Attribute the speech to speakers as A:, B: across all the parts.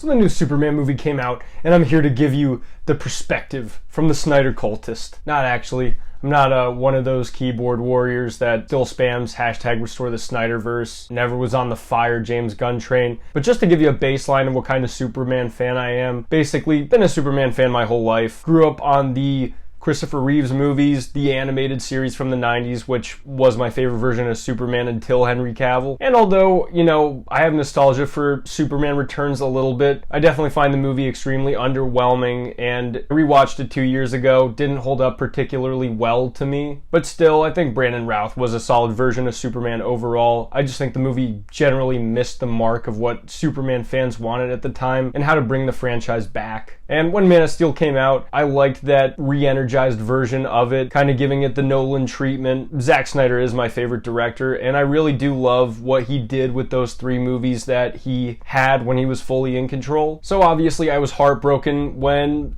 A: So the new Superman movie came out, and I'm here to give you the perspective from the Snyder Cultist. Not actually. I'm not one of those keyboard warriors that still spams hashtag restore the Snyderverse, never was on the fire James Gunn train. But just to give you a baseline of what kind of Superman fan I am, basically been a Superman fan my whole life. Grew up on the Christopher Reeves movies, the animated series from the 90s, which was my favorite version of Superman until Henry Cavill. And although, I have nostalgia for Superman Returns a little bit, I definitely find the movie extremely underwhelming, and I rewatched it 2 years ago, didn't hold up particularly well to me. But still, I think Brandon Routh was a solid version of Superman overall. I just think the movie generally missed the mark of what Superman fans wanted at the time and how to bring the franchise back. And when Man of Steel came out, I liked that re-energized version of it, kind of giving it the Nolan treatment. Zack Snyder is my favorite director, and I really do love what he did with those 3 movies that he had when he was fully in control. So obviously I was heartbroken when,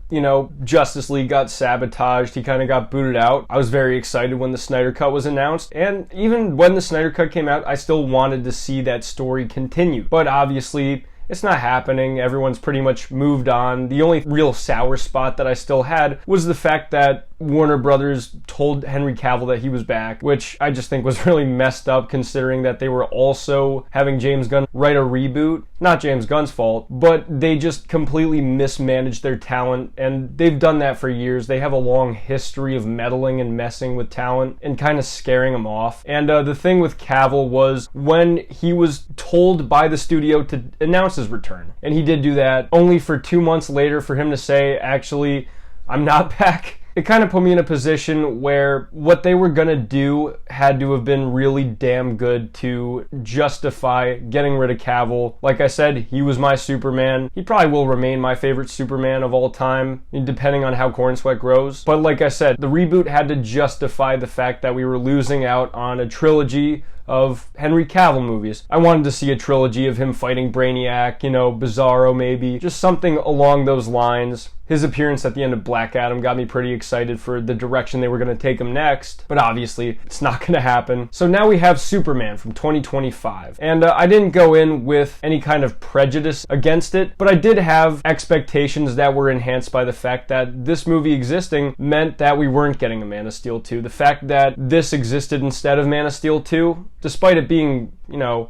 A: Justice League got sabotaged. He kind of got booted out. I was very excited when the Snyder Cut was announced, and even when the Snyder Cut came out, I still wanted to see that story continue. But obviously, it's not happening. Everyone's pretty much moved on. The only real sour spot that I still had was the fact that Warner Brothers told Henry Cavill that he was back, which I just think was really messed up considering that they were also having James Gunn write a reboot. Not James Gunn's fault, but they just completely mismanaged their talent, and they've done that for years. They have a long history of meddling and messing with talent and kind of scaring them off. And the thing with Cavill was when he was told by the studio to announce his return, and he did do that, only for 2 months later for him to say, actually, I'm not back. It kind of put me in a position where what they were gonna do had to have been really damn good to justify getting rid of Cavill. Like I said, he was my Superman. He probably will remain my favorite Superman of all time, depending on how Corn Sweat grows. But like I said, the reboot had to justify the fact that we were losing out on a trilogy of Henry Cavill movies. I wanted to see a trilogy of him fighting Brainiac, Bizarro maybe, just something along those lines. His appearance at the end of Black Adam got me pretty excited for the direction they were going to take him next, but obviously it's not going to happen. So now we have Superman from 2025, and I didn't go in with any kind of prejudice against it, but I did have expectations that were enhanced by the fact that this movie existing meant that we weren't getting a Man of Steel 2. The fact that this existed instead of Man of Steel 2, despite it being,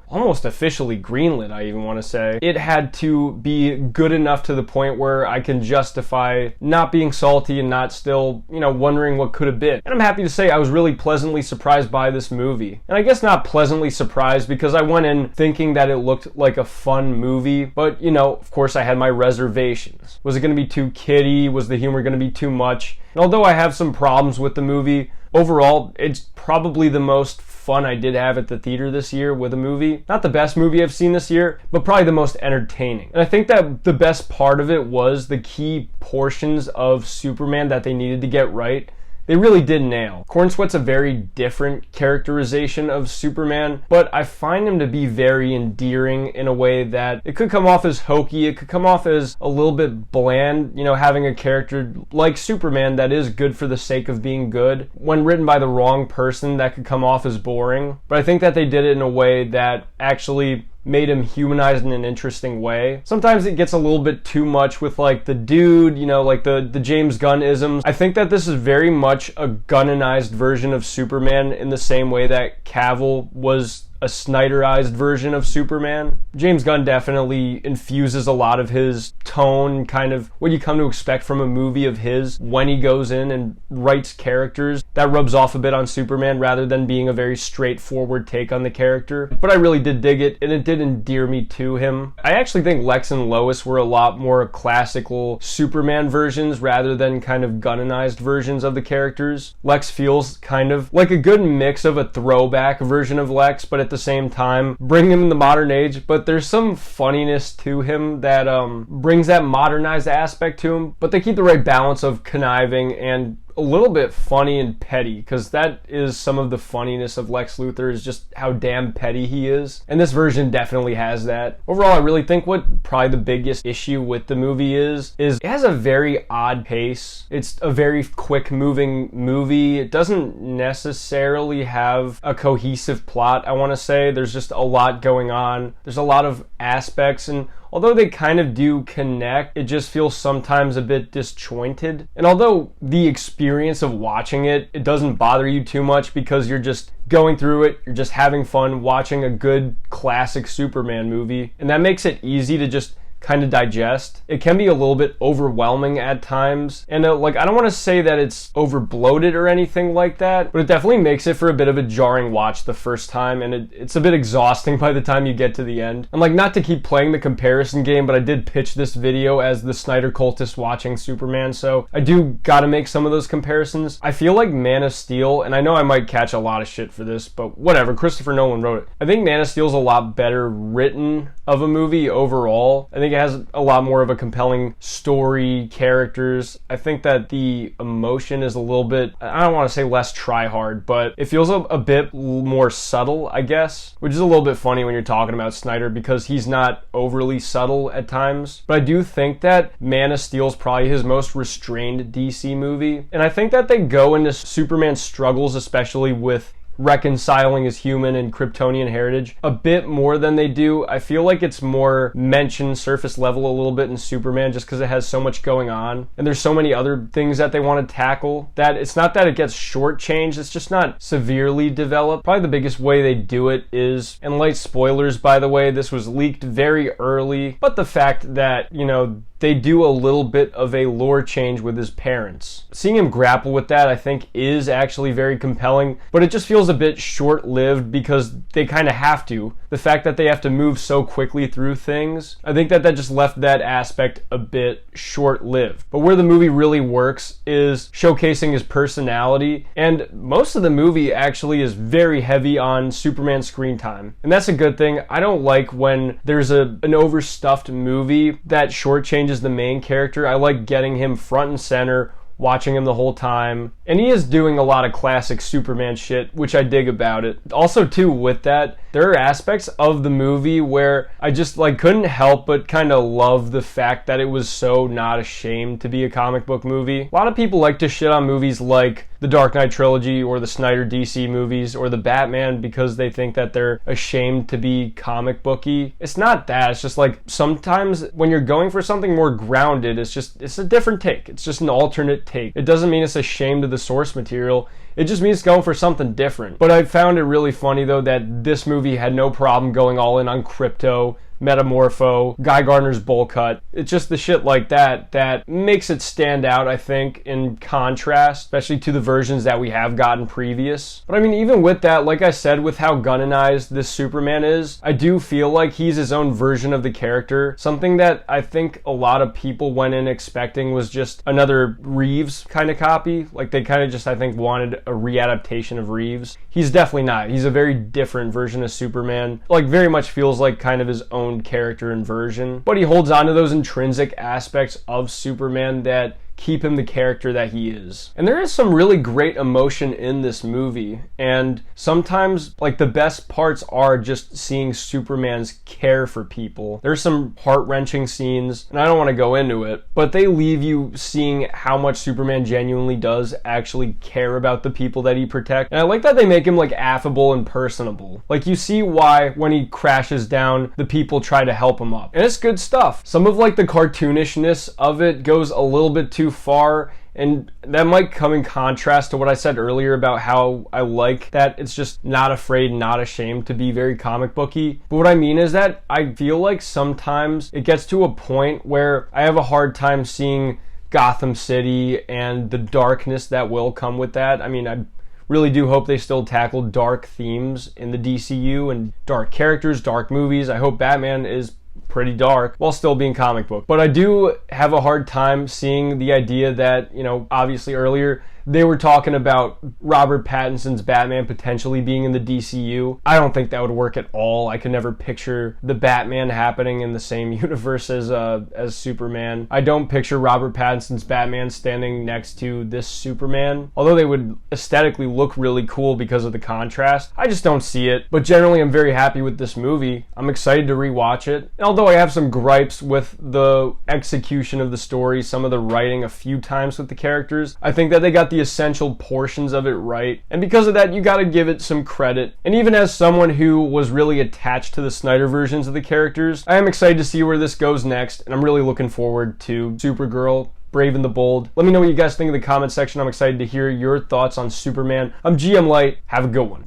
A: almost officially greenlit, I even want to say, it had to be good enough to the point where I can justify not being salty and not still, wondering what could have been. And I'm happy to say I was really pleasantly surprised by this movie. And I guess not pleasantly surprised because I went in thinking that it looked like a fun movie, but, of course I had my reservations. Was it going to be too kiddie? Was the humor going to be too much? And although I have some problems with the movie, overall, it's probably the most fun I did have at the theater this year with a movie. Not the best movie I've seen this year, but probably the most entertaining. And I think that the best part of it was the key portions of Superman that they needed to get right. They really did nail. Corn Sweat's a very different characterization of Superman, but I find him to be very endearing in a way that it could come off as hokey, it could come off as a little bit bland, having a character like Superman that is good for the sake of being good. When written by the wrong person, that could come off as boring. But I think that they did it in a way that actually made him humanized in an interesting way. Sometimes it gets a little bit too much with the dude, the James Gunn isms. I think that this is very much a Gunnanized version of Superman in the same way that Cavill was a Snyderized version of Superman. James Gunn definitely infuses a lot of his tone, kind of what you come to expect from a movie of his when he goes in and writes characters. That rubs off a bit on Superman rather than being a very straightforward take on the character. But I really did dig it, and it did endear me to him. I actually think Lex and Lois were a lot more classical Superman versions rather than kind of Gunnanized versions of the characters. Lex feels kind of like a good mix of a throwback version of Lex, but at the same time bring him in the modern age, but there's some funniness to him that brings that modernized aspect to him, but they keep the right balance of conniving and a little bit funny and petty, because that is some of the funniness of Lex Luthor, is just how damn petty he is. And this version definitely has that. Overall, I really think what probably the biggest issue with the movie is it has a very odd pace. It's a very quick moving movie. It doesn't necessarily have a cohesive plot, I want to say. There's just a lot going on. There's a lot of aspects, and although they kind of do connect, it just feels sometimes a bit disjointed. And although the experience of watching it doesn't bother you too much because you're just going through it, you're just having fun watching a good classic Superman movie, and that makes it easy to just kind of digest. It can be a little bit overwhelming at times, and like, I don't want to say that it's over bloated or anything like that, but it definitely makes it for a bit of a jarring watch the first time, and it's a bit exhausting by the time you get to the end. And like, not to keep playing the comparison game, but I did pitch this video as the Snyder Cultist watching Superman, so I do gotta make some of those comparisons. I feel like Man of Steel, and I know I might catch a lot of shit for this, but whatever, Christopher Nolan wrote it. I think Man of Steel's a lot better written of a movie overall. I think it has a lot more of a compelling story, characters. I think that the emotion is a little bit, I don't want to say less try hard, but it feels a bit more subtle, I guess, which is a little bit funny when you're talking about Snyder because he's not overly subtle at times. But I do think that Man of Steel is probably his most restrained DC movie. And I think that they go into Superman's struggles, especially with reconciling his human and Kryptonian heritage, a bit more than they do. I feel like it's more mentioned surface level a little bit in Superman just because it has so much going on and there's so many other things that they want to tackle that it's not that it gets shortchanged, it's just not severely developed. Probably the biggest way they do it is, and light spoilers by the way, this was leaked very early, but the fact that, you know, they do a little bit of a lore change with his parents. Seeing him grapple with that, I think, is actually very compelling, but it just feels a bit short-lived because they kind of have to. The fact that they have to move so quickly through things, I think that just left that aspect a bit short-lived. But where the movie really works is showcasing his personality, and most of the movie actually is very heavy on Superman's screen time. And that's a good thing. I don't like when there's an overstuffed movie that shortchanges the main character. I like getting him front and center, watching him the whole time. And he is doing a lot of classic Superman shit, which I dig about it. Also, too, with that, there are aspects of the movie where I just like couldn't help but kind of love the fact that it was so not ashamed to be a comic book movie. A lot of people like to shit on movies like the Dark Knight trilogy or the Snyder DC movies or the Batman because they think that they're ashamed to be comic booky. It's not that. It's just like sometimes when you're going for something more grounded, it's a different take. It's just an alternate take. It doesn't mean it's ashamed of the source material. It just means going for something different. But I found it really funny though that this movie had no problem going all in on Crypto, Metamorpho, Guy Gardner's bowl cut. It's just the shit like that that makes it stand out, I think, in contrast, especially to the versions that we have gotten previous. But I mean, even with that, like I said, with how gunninized this Superman is, I do feel like he's his own version of the character. Something that I think a lot of people went in expecting was just another Reeves kind of copy. Like they kind of just, I think, wanted a readaptation of Reeves. He's definitely not. He's a very different version of Superman. Like very much feels like kind of his own character and version, but he holds on to those intrinsic aspects of Superman that keep him the character that he is. And there is some really great emotion in this movie, and sometimes like the best parts are just seeing Superman's care for people. There's some heart-wrenching scenes, and I don't want to go into it, but they leave you seeing how much Superman genuinely does actually care about the people that he protects. And I like that they make him like affable and personable. Like you see why when he crashes down, the people try to help him up. And it's good stuff. Some of like the cartoonishness of it goes a little bit too far, and that might come in contrast to what I said earlier about how I like that it's just not afraid, not ashamed to be very comic booky. But what I mean is that I feel like sometimes it gets to a point where I have a hard time seeing Gotham City and the darkness that will come with that. I mean, I really do hope they still tackle dark themes in the DCU and dark characters, dark movies. I hope Batman is pretty dark while still being comic book. But I do have a hard time seeing the idea that, you know, obviously earlier they were talking about Robert Pattinson's Batman potentially being in the DCU. I don't think that would work at all. I could never picture the Batman happening in the same universe as Superman. I don't picture Robert Pattinson's Batman standing next to this Superman. Although they would aesthetically look really cool because of the contrast, I just don't see it. But generally, I'm very happy with this movie. I'm excited to rewatch it. And although I have some gripes with the execution of the story, some of the writing a few times with the characters, I think that they got the essential portions of it right, and because of that, you gotta give it some credit. And even as someone who was really attached to the Snyder versions of the characters, I am excited to see where this goes next, and I'm really looking forward to Supergirl, Brave and the Bold. Let me know what you guys think in the comment section. I'm excited to hear your thoughts on Superman. I'm GM Light. Have a good one.